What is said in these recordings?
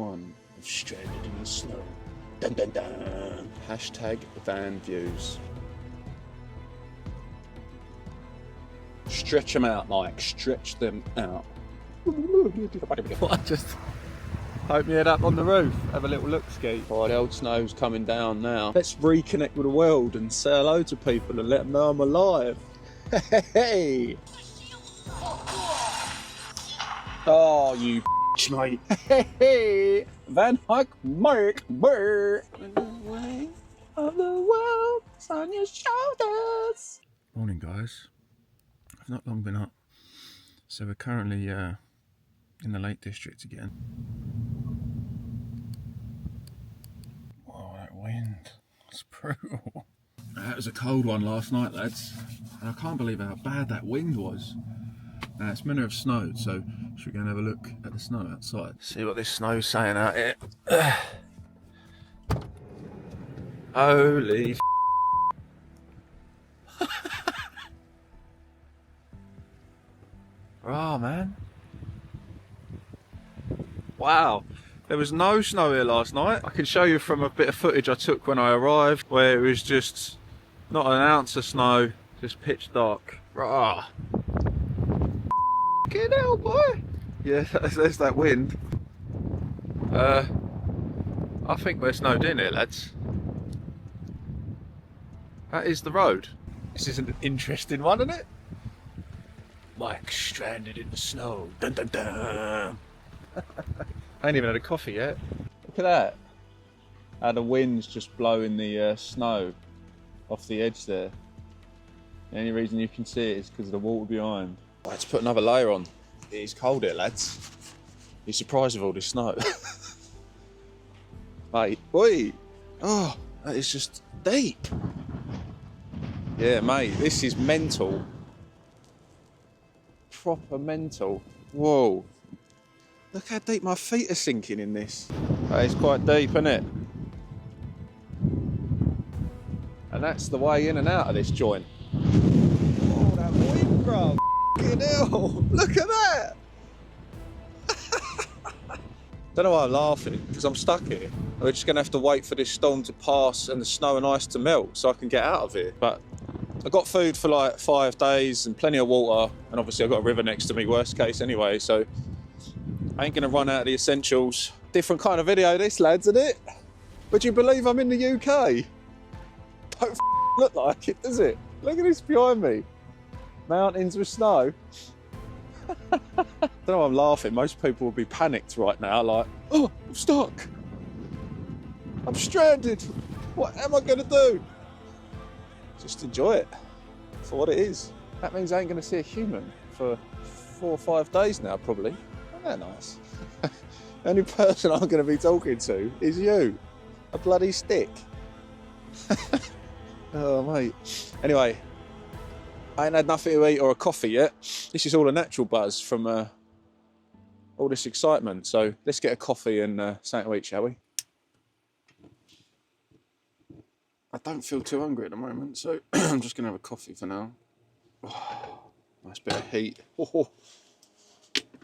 one of stranded in the snow. Dun dun dun. Hashtag van views. Stretch them out, Mike. Stretch them out. I just hope you head up on the roof, have a little look ski. Oh, the old snow's coming down now. Let's reconnect with the world and say hello to people and let them know I'm alive. Hey! Oh, you mate. Hey! VanHikeMike. Of the world is on your shoulders. Morning, guys. I've not long been up, so we're currently in the Lake District again. Oh, that wind. It's brutal. That was a cold one last night, lads. And I can't believe how bad that wind was. Now, it's meant to have snowed, so should we go and have a look at the snow outside? See what this snow's saying out here. Holy oh, man. Wow. There was no snow here last night. I can show you from a bit of footage I took when I arrived, where it was just not an ounce of snow, just pitch dark. Rah. Get out, boy. Yeah, there's that wind. I think we're snowed in here, lads. That is the road. This is an interesting one, isn't it? Mike stranded in the snow. Dun dun dun. I ain't even had a coffee yet. Look at that. How the wind's just blowing the snow off the edge there. The only reason you can see it is because of the water behind. Let's put another layer on. It is cold here, lads. You're surprised with all this snow. Mate, boy. Oh, that is just deep. Yeah, mate, this is mental. Proper mental. Whoa. Look how deep my feet are sinking in this. That is quite deep, isn't it? And that's the way in and out of this joint. Oh, that wind, bro. Fucking hell. Look at that. Don't know why I'm laughing, because I'm stuck here. We're just going to have to wait for this storm to pass and the snow and ice to melt so I can get out of here. But I've got food for like 5 days and plenty of water, and obviously I've got a river next to me, worst case anyway, so I ain't going to run out of the essentials. Different kind of video this, lads, isn't it? Would you believe I'm in the UK? Don't look like it, does it? Look at this behind me. Mountains with snow. Don't know why I'm laughing. Most people will be panicked right now, like, oh, I'm stuck. I'm stranded. What am I going to do? Just enjoy it for what it is. That means I ain't going to see a human for 4 or 5 days now, probably. Isn't that nice? The only person I'm going to be talking to is you. A bloody stick. Oh, mate. Anyway, I ain't had nothing to eat or a coffee yet. This is all a natural buzz from all this excitement. So let's get a coffee and something to eat, shall we? I don't feel too hungry at the moment, so I'm just going to have a coffee for now. Oh, nice bit of heat. Oh,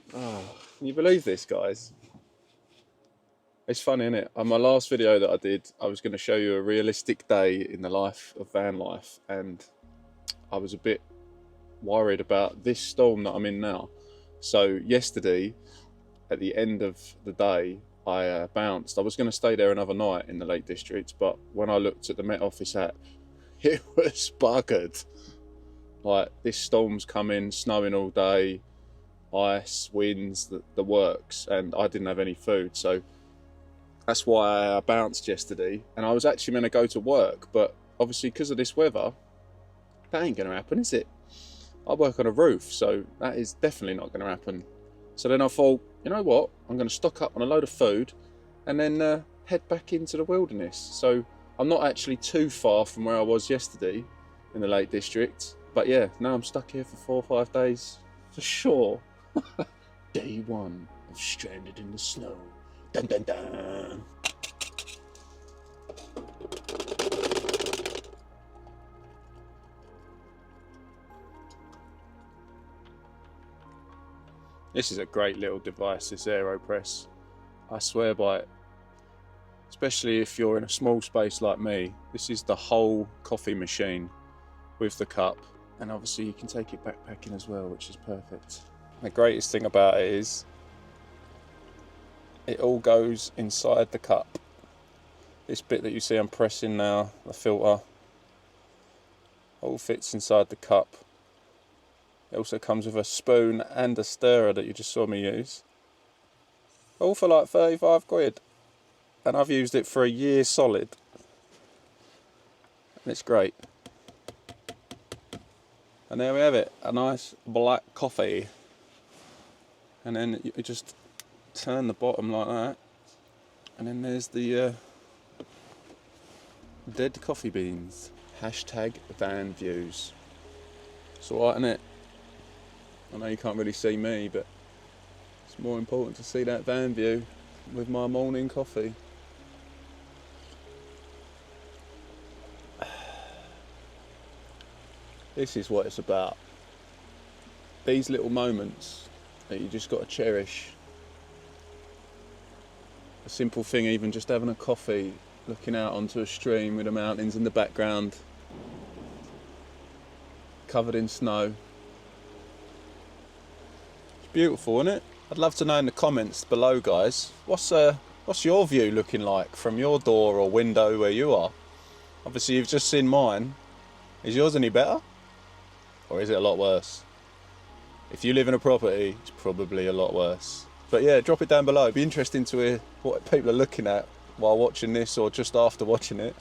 can you believe this, guys? It's funny, isn't it? On my last video that I did, I was going to show you a realistic day in the life of van life, and I was a bit worried about this storm that I'm in now. So yesterday, at the end of the day, I bounced. I was going to stay there another night in the Lake District, but when I looked at the Met Office app, it was buggered. Like, this storm's coming, snowing all day, ice, winds, the works, and I didn't have any food. So that's why I bounced yesterday. And I was actually going to go to work, but obviously because of this weather, that ain't going to happen, is it? I work on a roof, so that is definitely not going to happen. So then I thought, you know what? I'm going to stock up on a load of food and then head back into the wilderness. So I'm not actually too far from where I was yesterday in the Lake District. But yeah, now I'm stuck here for 4 or 5 days for sure. Day 1 of stranded in the snow. Dun dun dun. This is a great little device, this AeroPress. I swear by it. Especially if you're in a small space like me. This is the whole coffee machine with the cup. And obviously you can take it backpacking as well, which is perfect. The greatest thing about it is it all goes inside the cup. This bit that you see I'm pressing now, the filter, all fits inside the cup. It also comes with a spoon and a stirrer that you just saw me use. All for like 35 quid. And I've used it for a year solid. And it's great. And there we have it, a nice black coffee. And then you just turn the bottom like that. And then there's the dead coffee beans. Hashtag van views. It's alright, isn't it? I know you can't really see me, but it's more important to see that van view with my morning coffee. This is what it's about. These little moments that you just got to cherish. A simple thing, even just having a coffee, looking out onto a stream with the mountains in the background, covered in snow. It's beautiful, isn't it? I'd love to know in the comments below, guys, what's your view looking like from your door or window where you are? Obviously you've just seen mine. Is yours any better? Or is it a lot worse? If you live in a property, it's probably a lot worse. But yeah, drop it down below. It'd be interesting to hear what people are looking at while watching this or just after watching it.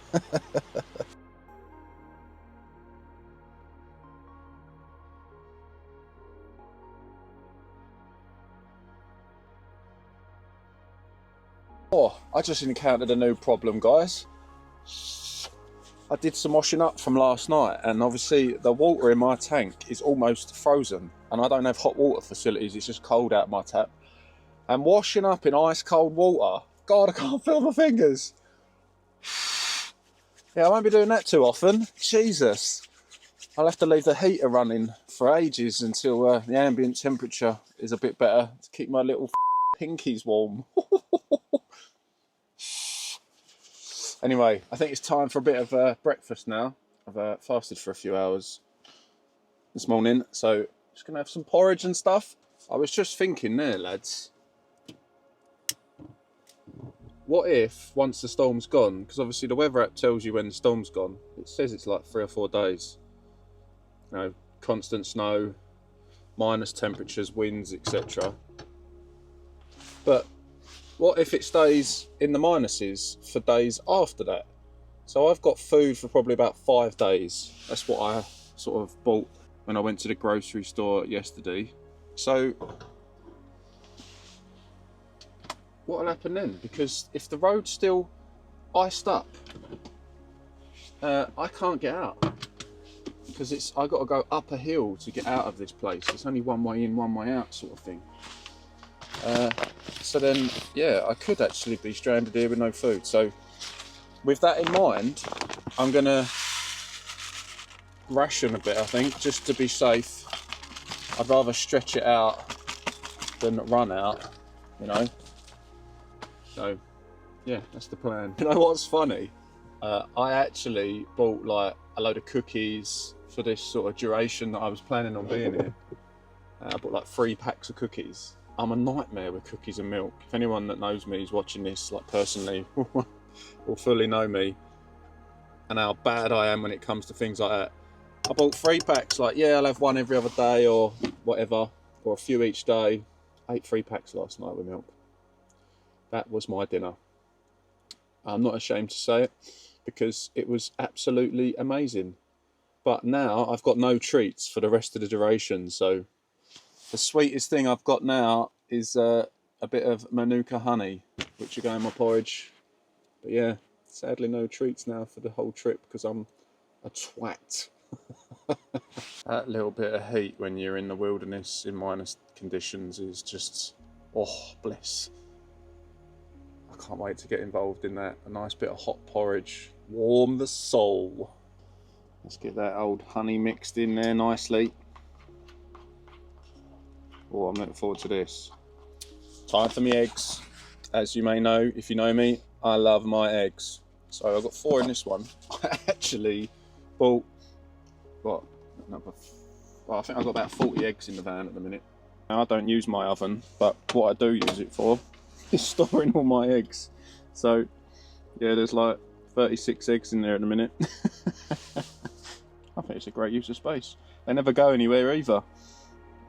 Oh, I just encountered a new problem, guys. I did some washing up from last night, and obviously the water in my tank is almost frozen, and I don't have hot water facilities, it's just cold out my tap. And washing up in ice cold water, God, I can't feel my fingers. Yeah, I won't be doing that too often. Jesus. I'll have to leave the heater running for ages until the ambient temperature is a bit better to keep my little pinkies warm. Anyway, I think it's time for a bit of breakfast now. I've fasted for a few hours this morning, so just gonna have some porridge and stuff. I was just thinking there, lads, what if once the storm's gone, because obviously the weather app tells you when the storm's gone, it says it's like 3 or 4 days, you know, constant snow, minus temperatures, winds, etc. But what if it stays in the minuses for days after that? So I've got food for probably about 5 days. That's what I sort of bought when I went to the grocery store yesterday. So what'll happen then? Because if the road's still iced up, I can't get out. Because I got to go up a hill to get out of this place. It's only one way in, one way out sort of thing. So then, yeah, I could actually be stranded here with no food. So with that in mind, I'm going to ration a bit, I think, just to be safe. I'd rather stretch it out than run out, you know. So, yeah, that's the plan. You know what's funny? I actually bought like a load of cookies for this sort of duration that I was planning on being here. I bought like 3 packs of cookies. I'm a nightmare with cookies and milk. If anyone that knows me is watching this, like personally, will fully know me and how bad I am when it comes to things like that. I bought 3 packs, like, yeah, I'll have one every other day or whatever, or a few each day. I ate 3 packs last night with milk. That was my dinner. I'm not ashamed to say it because it was absolutely amazing. But now I've got no treats for the rest of the duration, so the sweetest thing I've got now is a bit of Manuka honey, which will go in my porridge. But yeah, sadly no treats now for the whole trip because I'm a twat. That little bit of heat when you're in the wilderness in minus conditions is just, oh, bliss. I can't wait to get involved in that. A nice bit of hot porridge, warm the soul. Let's get that old honey mixed in there nicely. Oh, I'm looking forward to this. Time for me eggs. as you may know, if you know me, I love my eggs. So I've got 4 in this one. I actually bought, what, well, I think I've got about 40 eggs in the van at the minute. Now, I don't use my oven, but what I do use it for is storing all my eggs. So, yeah, there's like 36 eggs in there at the minute. I think it's a great use of space. They never go anywhere either.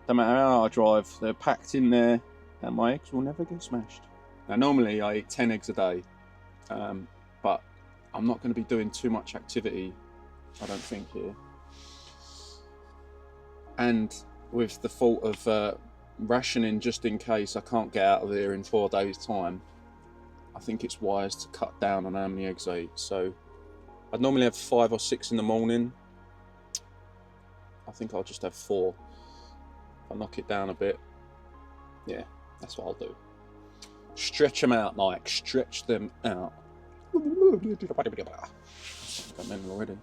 No matter how I drive, they're packed in there and my eggs will never get smashed. Now, normally I eat 10 eggs a day, but I'm not going to be doing too much activity, I don't think, here. And with the thought of rationing just in case I can't get out of here in 4 days' time, I think it's wise to cut down on how many eggs I eat. So I'd normally have 5 or 6 in the morning. I think I'll just have 4. If I knock it down a bit, yeah, that's what I'll do. Stretch them out, Mike. Stretch them out. Got mental already.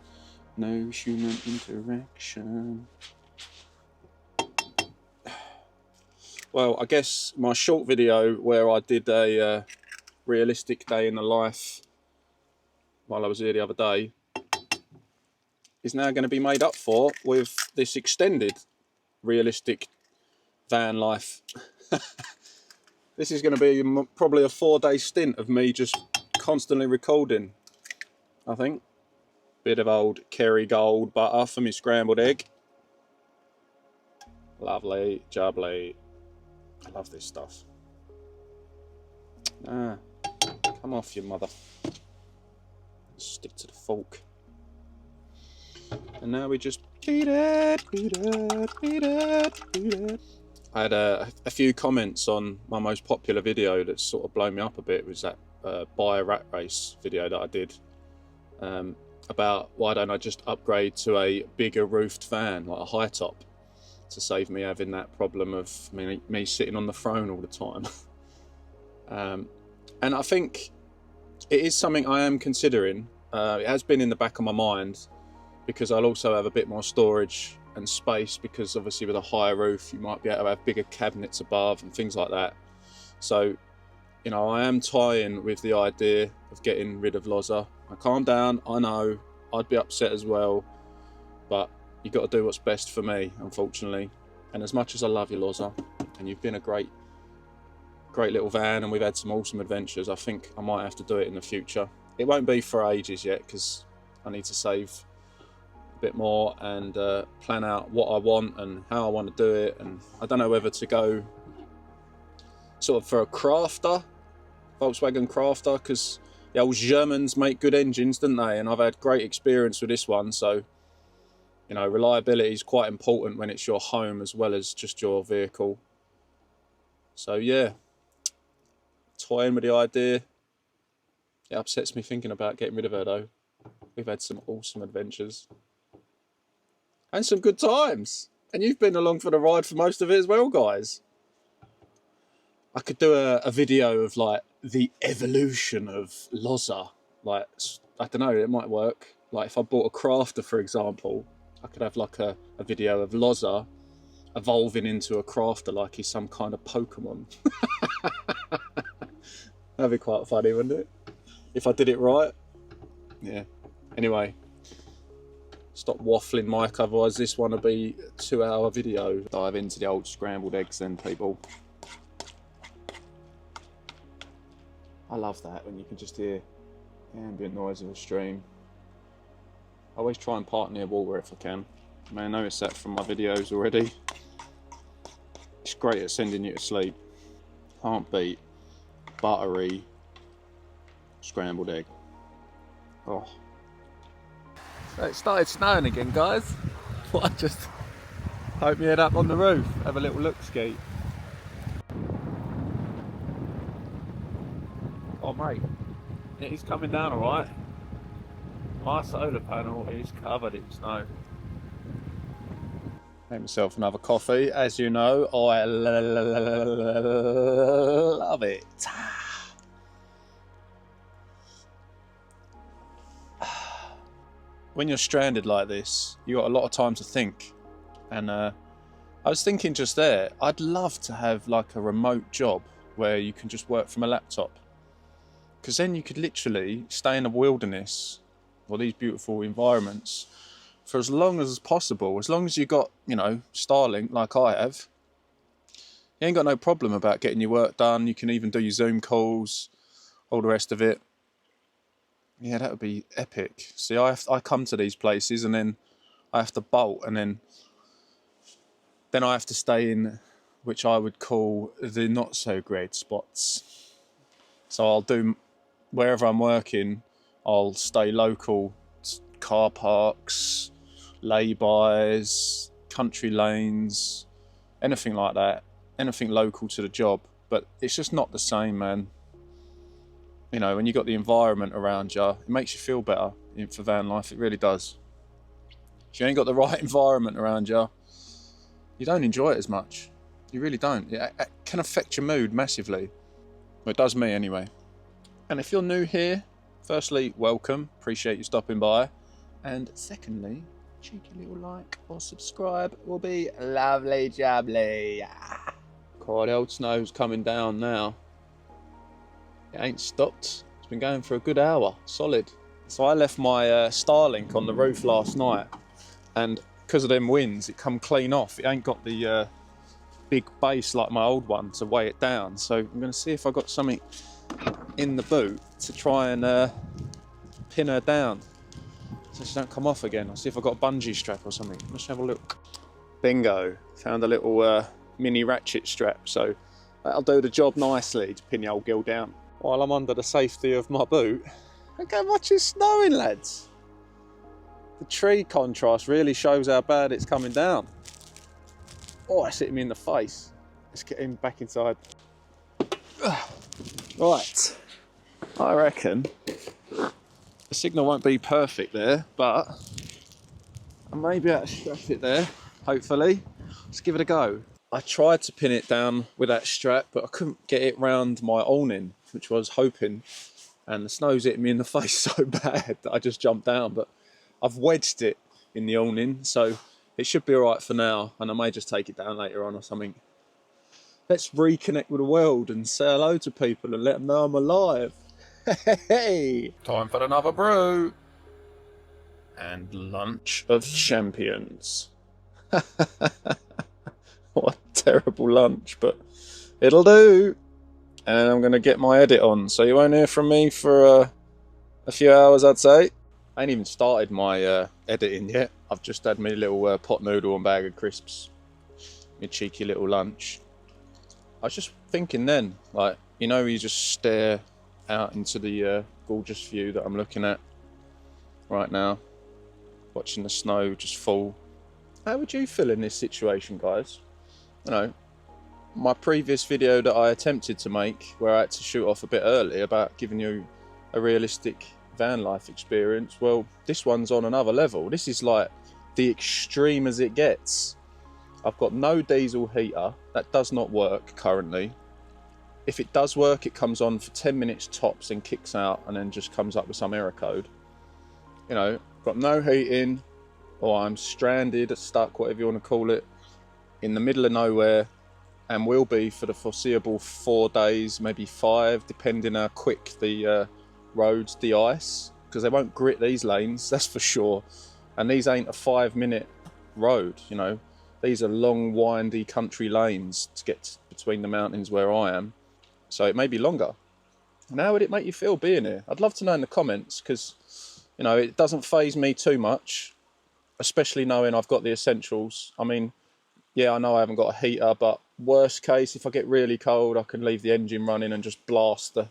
No human interaction. Well, I guess my short video where I did a realistic day in the life while I was here the other day is now going to be made up for with this extended realistic van life. This is going to be probably a 4-day stint of me just constantly recording, I think. Bit of old Kerrygold butter for my scrambled egg. Lovely, jubbly. I love this stuff. Ah, come off, you mother. Stick to the fork. And now we just beat it, beat it, beat it, beat it. I had a few comments on my most popular video that sort of blown me up a bit. It was that buy a rat race video that I did about why don't I just upgrade to a bigger roofed van, like a high top, to save me having that problem of me sitting on the throne all the time. And I think it is something I am considering. It has been in the back of my mind because I'll also have a bit more storage and space, because obviously with a higher roof you might be able to have bigger cabinets above and things like that. So, you know, I am toying with the idea of getting rid of Loza. I calm down, I know, I'd be upset as well, but you got to do what's best for me, unfortunately. And as much as I love you, Loza, and you've been a great little van and we've had some awesome adventures, I think I might have to do it in the future. It won't be for ages yet because I need to save a bit more and plan out what I want and how I want to do it. And I don't know whether to go sort of for a crafter, Volkswagen crafter, because the old Germans make good engines, don't they? And I've had great experience with this one, so you know, reliability is quite important when it's your home as well as just your vehicle. So yeah, toying with the idea. It upsets me thinking about getting rid of her though. We've had some awesome adventures and some good times, and you've been along for the ride for most of it as well, guys. I could do a video of like the evolution of Loza. Like, I don't know, it might work. Like if I bought a crafter, for example, I could have like a video of Loza evolving into a crafter like he's some kind of Pokemon. That'd be quite funny, wouldn't it? If I did it right. Yeah. Anyway, stop waffling, Mike, otherwise this one will be a 2-hour video. Dive into the old scrambled eggs then, people. I love that when you can just hear the ambient noise of a stream. I always try and park near water if I can. You may notice that from my videos already. It's great at sending you to sleep. Can't beat buttery scrambled egg. Oh. So it started snowing again, guys. I just hope you head up on the roof, have a little look ski. Oh mate, it is coming down alright. My solar panel is covered in snow. Made myself another coffee. As you know, I love it. When you're stranded like this, you got a lot of time to think. And I was thinking just there, I'd love to have like a remote job where you can just work from a laptop. Because then you could literally stay in the wilderness or these beautiful environments for as long as possible. As long as you got, you know, Starlink like I have, you ain't got no problem about getting your work done. You can even do your Zoom calls, all the rest of it. Yeah, that would be epic. See, I come to these places and then I have to bolt, and then I have to stay in, which I would call the not so great spots. So I'll do, wherever I'm working, I'll stay local, car parks, lay-bys, country lanes, anything like that, anything local to the job. But it's just not the same, man. You know, when you got the environment around you, it makes you feel better for van life. It really does. If you ain't got the right environment around you, you don't enjoy it as much. You really don't. It can affect your mood massively. Well, it does me anyway. And if you're new here, firstly, welcome. Appreciate you stopping by. And secondly, cheeky little like or subscribe will be lovely jubbly. God, the old snow's coming down now. It ain't stopped. It's been going for a good hour, solid. So I left my Starlink on the roof last night, and because of them winds, it come clean off. It ain't got the big base like my old one to weigh it down. So I'm going to see if I got something in the boot to try and pin her down so she don't come off again. I'll see if I got a bungee strap or something. Let's have a look. Bingo, found a little mini ratchet strap, so that'll do the job nicely to pin the old girl down while I'm under the safety of my boot. Look how much it's snowing, lads. The tree contrast really shows how bad it's coming down. Oh, it's hitting me in the face. Let's get him back inside. Right, I reckon the signal won't be perfect there, but I may be able to strap it there, hopefully. Let's give it a go. I tried to pin it down with that strap, but I couldn't get it round my awning, which I was hoping, and the snow's hitting me in the face so bad that I just jumped down. But I've wedged it in the awning, so it should be alright for now, and I may just take it down later on or something. Let's reconnect with the world and say hello to people and let them know I'm alive. Hey! Time for another brew. And lunch of champions. What a terrible lunch, but it'll do. And I'm going to get my edit on, so you won't hear from me for a few hours, I'd say. I ain't even started my editing yet. I've just had my little pot noodle and bag of crisps. My cheeky little lunch. I was just thinking then, like, you know, you just stare out into the gorgeous view that I'm looking at right now, watching the snow just fall. How would you feel in this situation, guys? You know, my previous video that I attempted to make, where I had to shoot off a bit early about giving you a realistic van life experience, well, this one's on another level. This is like the extreme as it gets. I've got no diesel heater. That does not work currently. If it does work, it comes on for 10 minutes tops and kicks out and then just comes up with some error code. You know, got no heating, or I'm stranded, stuck, whatever you want to call it, in the middle of nowhere, and will be for the foreseeable 4 days, maybe 5, depending how quick the roads de-ice, because they won't grit these lanes, that's for sure. And these ain't a 5-minute road, you know. These are long, windy country lanes to get between the mountains where I am. So it may be longer. And how would it make you feel being here? I'd love to know in the comments, because, you know, it doesn't faze me too much, especially knowing I've got the essentials. I mean, yeah, I know I haven't got a heater, but worst case, if I get really cold, I can leave the engine running and just blast the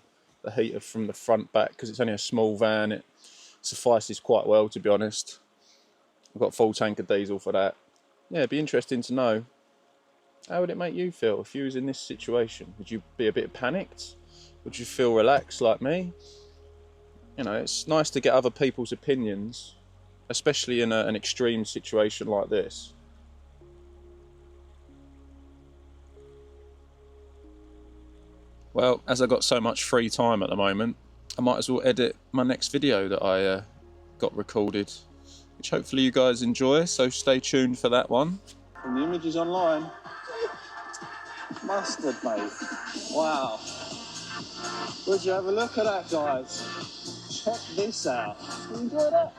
heater from the front back, because it's only a small van. It suffices quite well, to be honest. I've got a full tank of diesel for that. Yeah, it'd be interesting to know. How would it make you feel if you was in this situation? Would you be a bit panicked? Would you feel relaxed like me? You know, it's nice to get other people's opinions, especially in an extreme situation like this. Well, as I've got so much free time at the moment, I might as well edit my next video that I got recorded, which hopefully you guys enjoy, so stay tuned for that one. And the image is online. Mustard, mate. Wow. Would you have a look at that, guys? Check this out. You enjoy that?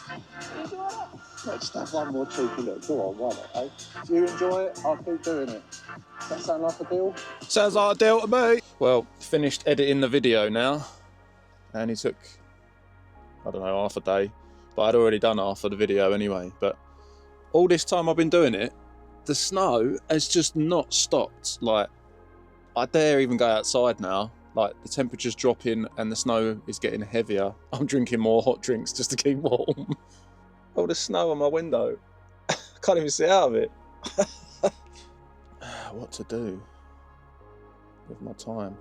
You enjoy that? Let's have one more cheeky look. Go on, why not, eh? Do you enjoy it? I'll keep doing it. Does that sound like a deal? Sounds like a deal to me. Well, finished editing the video now. And it took, I don't know, half a day. But I'd already done half of the video anyway. But all this time I've been doing it, the snow has just not stopped. Like, I dare even go outside now. Like, the temperature's dropping and the snow is getting heavier. I'm drinking more hot drinks just to keep warm. Oh, the snow on my window. I can't even see out of it. What to do with my time?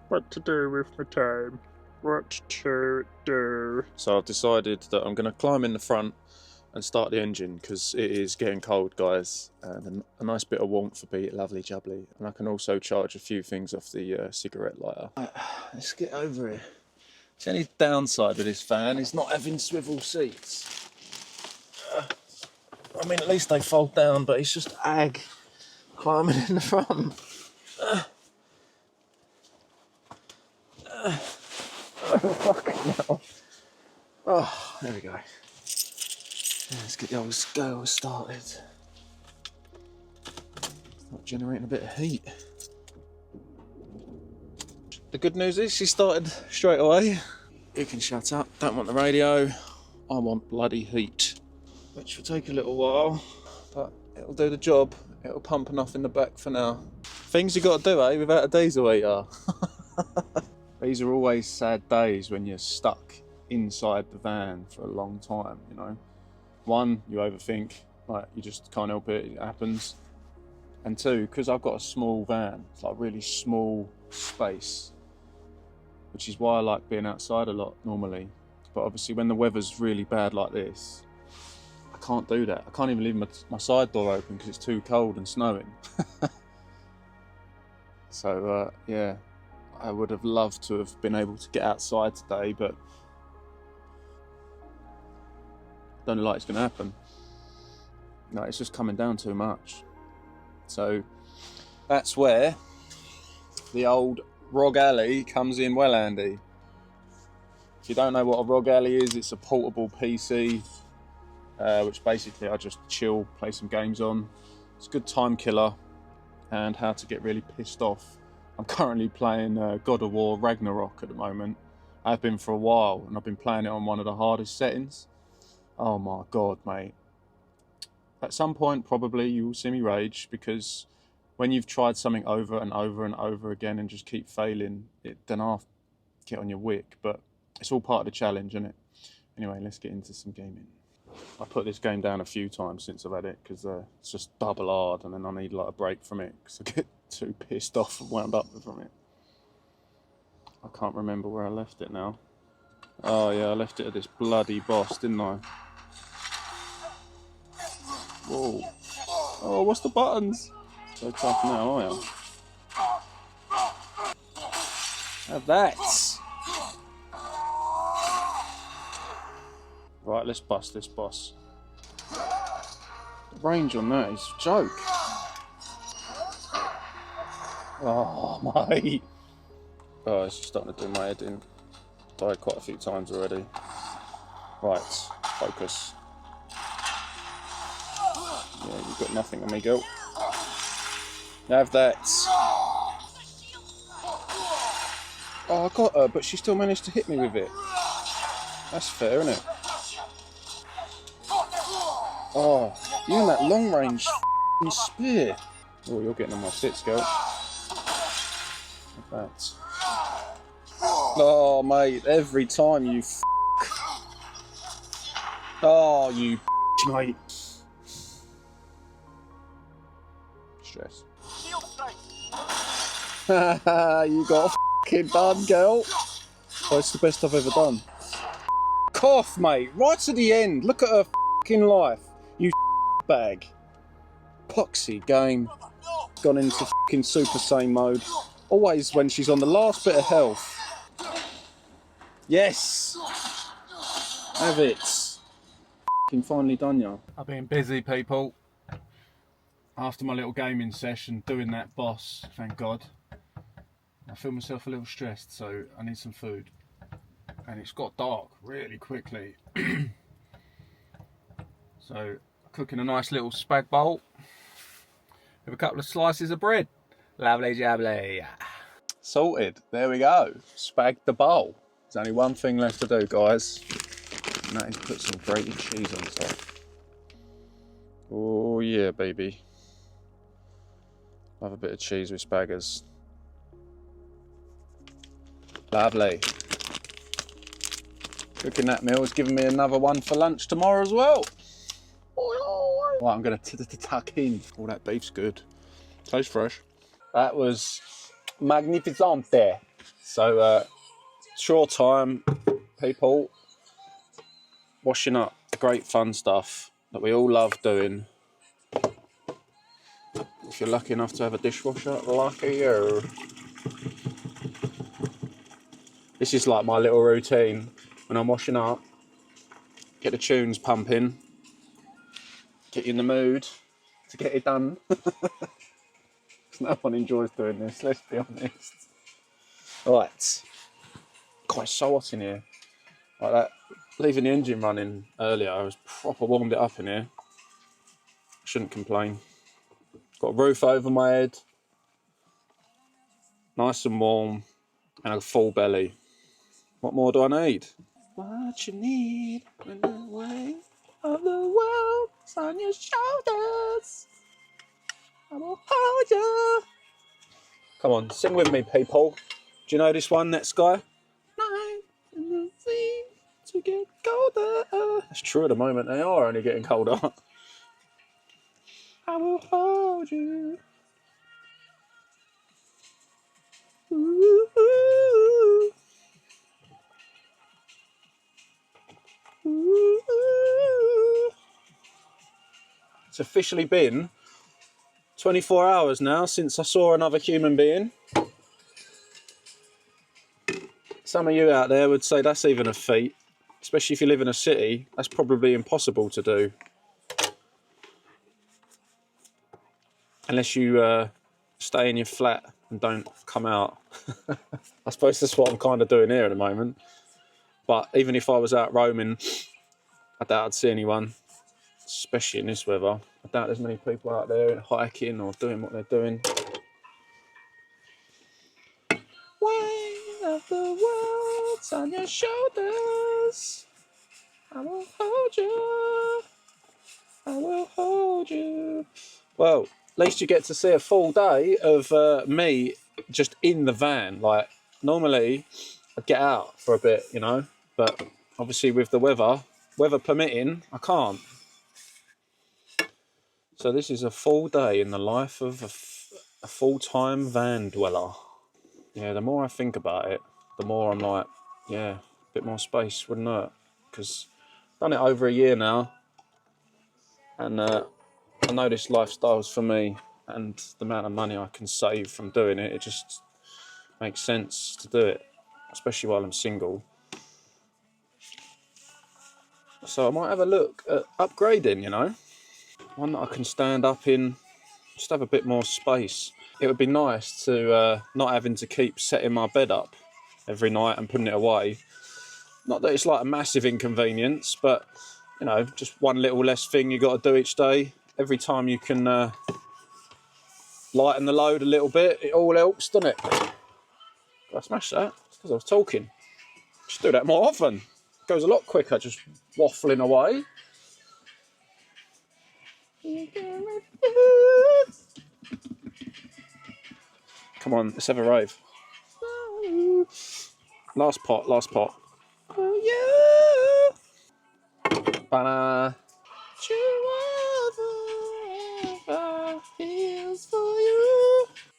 What to do with my time? What to do? So I've decided that I'm going to climb in the front and start the engine because it is getting cold, guys, and a nice bit of warmth would be lovely jubbly. And I can also charge a few things off the cigarette lighter. Right, let's get over here. The only downside with this van is not having swivel seats. I mean, at least they fold down, but it's just ag climbing in the front. Fucking hell. Oh, there we go. Let's get the old scale started. Start generating a bit of heat. The good news is she started straight away. You can shut up, don't want the radio. I want bloody heat. Which will take a little while, but it'll do the job. It'll pump enough in the back for now. Things you got to do, eh, without a diesel heater. These are always sad days when you're stuck inside the van for a long time, you know. One, you overthink, like you just can't help it, it happens. And two, because I've got a small van, it's like really small space, which is why I like being outside a lot normally. But obviously when the weather's really bad like this, I can't do that. I can't even leave my side door open because it's too cold and snowing. So yeah, I would have loved to have been able to get outside today, but don't look like it's going to happen. No, it's just coming down too much. So that's where the old Rog Alley comes in well handy. If you don't know what a Rog Alley is, it's a portable PC, which basically I just chill, play some games on. It's a good time killer and how to get really pissed off. I'm currently playing God of War Ragnarok at the moment. I've been for a while and I've been playing it on one of the hardest settings. Oh my god, mate. At some point, probably, you will see me rage, because when you've tried something over and over and over again and just keep failing, then I'll get on your wick, but it's all part of the challenge, isn't it? Anyway, let's get into some gaming. I put this game down a few times since I've had it, because it's just double hard, and then I need like a break from it, because I get too pissed off and wound up from it. I can't remember where I left it now. Oh yeah, I left it at this bloody boss, didn't I? Whoa. Oh, what's the buttons? So tough now, are you? Have that. Right, let's bust this boss. The range on that is a joke. Oh, mate. Oh, it's starting to do my head in. Died quite a few times already. Right, focus. Yeah, you've got nothing on me, girl. Have that. Oh, I got her, but she still managed to hit me with it. That's fair, isn't it? Oh, you and that long range spear. Oh, you're getting on my tits, girl. Have that. Oh, mate, every time you Oh, you mate. Stress. You got f***ing done, girl. Oh, it's the best I've ever done. Cough, mate. Right to the end. Look at her f***ing life. You bag. Poxy game. Gone into f***ing Super Saiyan mode. Always when she's on the last bit of health. Yes. Have it. F***ing finally done, ya. I've been busy, people. after my little gaming session, doing that boss, thank God, I feel myself a little stressed, so I need some food. And it's got dark really quickly. So, cooking a nice little spag bowl with a couple of slices of bread. Lovely jubbly. Sorted. There we go. Spag the bowl. There's only one thing left to do, guys. And that is put some grated cheese on top. Oh yeah, baby. Love a bit of cheese with spaggers. Lovely. Cooking that meal has given me another one for lunch tomorrow as well. Right, I'm going to tuck in. Oh, that beef's good. Tastes fresh. That was magnificente. So, short time, people. Washing up, great fun stuff that we all love doing. If you're lucky enough to have a dishwasher, lucky you. This is like my little routine when I'm washing up. Get the tunes pumping. Get you in the mood to get it done. No one enjoys doing this, let's be honest. Right. God, it's so hot in here. Like that. Leaving the engine running earlier, I was proper warmed it up in here. Shouldn't complain. Got a roof over my head. Nice and warm. And a full belly. What more do I need? What you need when the weight of the world's on your shoulders. I will hold you. Come on, sing with me, people. Do you know this one, Next Guy? Night in the sea to get colder. It's true at the moment, they are only getting colder. I will hold you. Ooh, ooh, ooh. It's officially been 24 hours now since I saw another human being. Some of you out there would say that's even a feat, especially if you live in a city. That's probably impossible to do. Unless you stay in your flat and don't come out. I suppose that's what I'm kind of doing here at the moment. But even if I was out roaming, I doubt I'd see anyone, especially in this weather. I doubt there's many people out there hiking or doing what they're doing. Weight of the world's on your shoulders. I will hold you. I will hold you. Well, at least you get to see a full day of me just in the van. Like, normally I'd get out for a bit, you know, but obviously with the weather permitting, I can't. So this is a full day in the life of a full-time van dweller. Yeah, the more I think about it, the more I'm like, yeah, a bit more space wouldn't hurt. Because I've done it over a year now, and I know this lifestyle's for me, and the amount of money I can save from doing it, it just makes sense to do it, especially while I'm single. So I might have a look at upgrading, you know, one that I can stand up in, just have a bit more space. It would be nice to not having to keep setting my bed up every night and putting it away. Not that it's like a massive inconvenience, but you know, just one little less thing you got to do each day. Every time you can lighten the load a little bit, it all helps, doesn't it? I smashed that because I was talking. Just do that more often. It goes a lot quicker just waffling away. Come on, let's have a rave. Last pot, last pot. Oh yeah. Banana.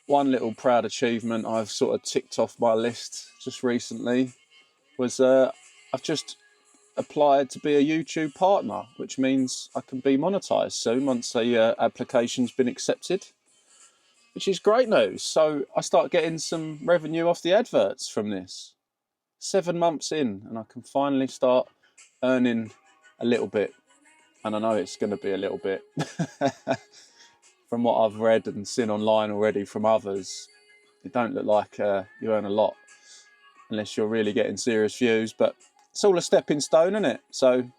One little proud achievement I've sort of ticked off my list just recently was I've just applied to be a YouTube partner, which means I can be monetized soon once the application's been accepted, which is great news. So I start getting some revenue off the adverts from this. 7 months in, and I can finally start earning a little bit. And I know it's going to be a little bit. from what I've read and seen online already from others, it don't look like you earn a lot unless you're really getting serious views. But it's all a stepping stone, isn't it? So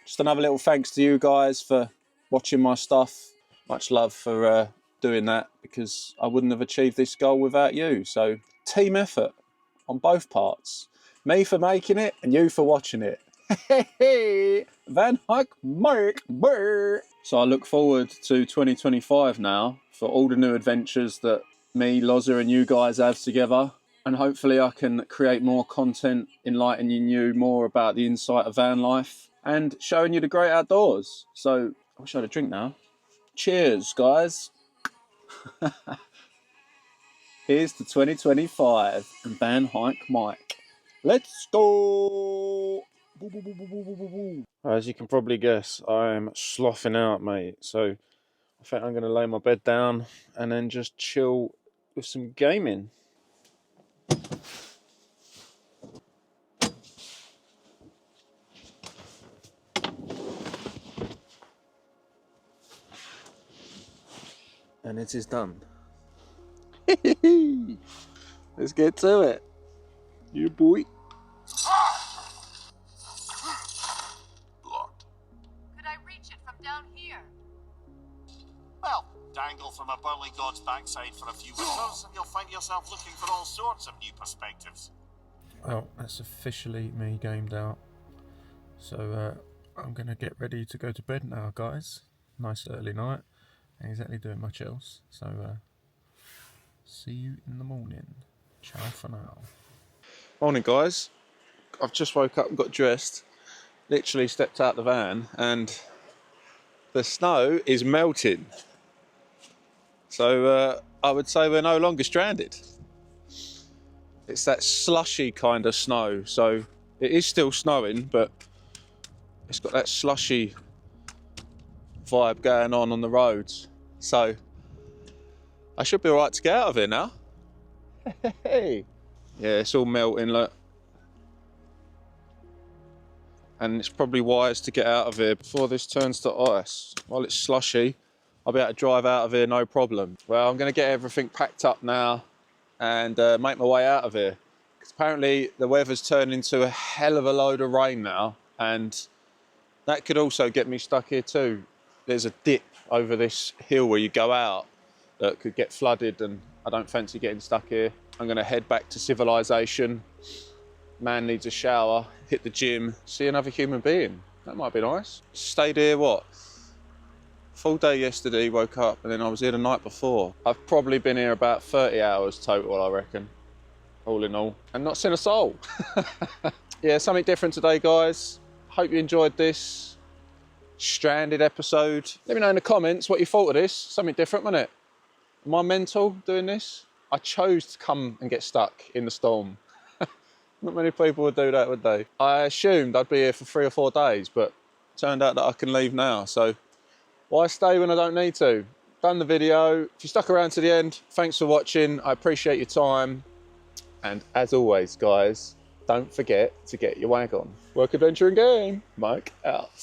just another little thanks to you guys for watching my stuff. Much love for doing that, because I wouldn't have achieved this goal without you. So team effort on both parts. Me for making it and you for watching it. VanHikeMike. So I look forward to 2025 now for all the new adventures that me, Loza and you guys have together. And hopefully I can create more content enlightening you more about the insight of van life and showing you the great outdoors. So I wish I had a drink now. Cheers, guys. Here's to 2025 and VanHikeMike. Let's go! As you can probably guess, I'm sloughing out, mate. So I think I'm going to lay my bed down and then just chill with some gaming. And it is done. Let's get to it. You boy. Blocked. Could I reach it from down here? Well, dangle from a burly god's backside for a few winters and you'll find yourself looking for all sorts of new perspectives. Well, that's officially me gamed out. So I'm going to get ready to go to bed now, guys. Nice early night. Ain't exactly doing much else. So see you in the morning. Ciao for now. Morning, guys. I've just woke up and got dressed. Literally stepped out the van and the snow is melting. So I would say we're no longer stranded. It's that slushy kind of snow. So it is still snowing, but it's got that slushy vibe going on the roads. So I should be all right to get out of here now. Hey. Yeah, it's all melting, look. And it's probably wise to get out of here before this turns to ice. While it's slushy, I'll be able to drive out of here no problem. Well, I'm going to get everything packed up now and make my way out of here. Because apparently the weather's turned into a hell of a load of rain now, and that could also get me stuck here too. There's a dip over this hill where you go out that could get flooded, and I don't fancy getting stuck here. I'm going to head back to civilization. Man needs a shower, hit the gym, see another human being. That might be nice. Stayed here, what? Full day yesterday, woke up, and then I was here the night before. I've probably been here about 30 hours total, I reckon, all in all, and not seen a soul. Yeah, something different today, guys. Hope you enjoyed this stranded episode. Let me know in the comments what you thought of this. Something different, wasn't it? Am I mental doing this? I chose to come and get stuck in the storm. Not many people would do that, would they? I assumed I'd be here for 3 or 4 days, but it turned out that I can leave now. So why stay when I don't need to? Done the video. If you stuck around to the end, thanks for watching. I appreciate your time. And as always, guys, don't forget to get your wag on. Work, adventure and game. Mike out.